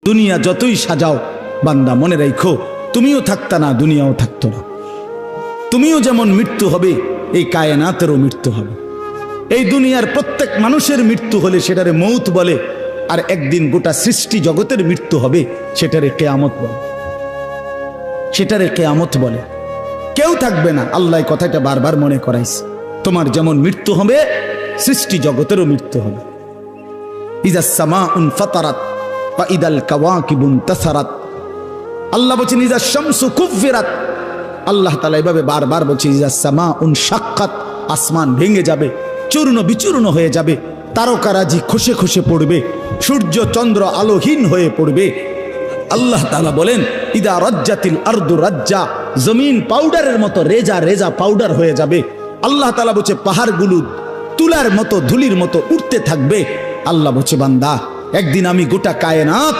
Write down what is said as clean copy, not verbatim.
দুনিয়া যতই সাজাও বান্দা মনে রাখো তুমিও থাকতা না, দুনিয়াও থাকতো না। তুমিও যেমন মৃত্যু হবে, এই কায়নাতেরও মৃত্যু হবে। এই দুনিয়ার প্রত্যেক মানুষের মৃত্যু হলে সেটারে মৌত বলে, আর একদিন গোটা সৃষ্টি জগতের মৃত্যু হবে সেটারে কিয়ামত বলে। সেটারে কিয়ামত বলে। কেউ থাকবে না, আল্লাহ কথাটা বারবার মনে করাইছে। তোমার যেমন মৃত্যু হবে, সৃষ্টি জগতেরও মৃত্যু হবে। ইজা সামাউন ফাতারাত ওয়া ইদাল কাওয়াকিবুন তাসারাত। আল্লাহ বলেছেন ইজা শামসু কুফিরাত। আল্লাহ তাআলা এভাবে বারবার বলছে ইজা সামাউন শাক্কাত, আসমান ভেঙে যাবে, চূর্ণ বিচূর্ণ হয়ে যাবে, তারকারাজি খসে খসে পড়বে, সূর্য চন্দ্র আলোহীন হয়ে পড়বে। আল্লাহ তাআলা বলেন ইদা রাজ্জাতিল আরদু রাজ্জা, জমিন পাউডারের মতো রেজা রেজা পাউডার হয়ে যাবে। আল্লাহ তাআলা বলছে পাহাড়গুলো তুলার মতো ধুলির মতো উঠতে থাকবে। আল্লাহ বলছে বান্দা একদিন আমি গোটা কায়নাত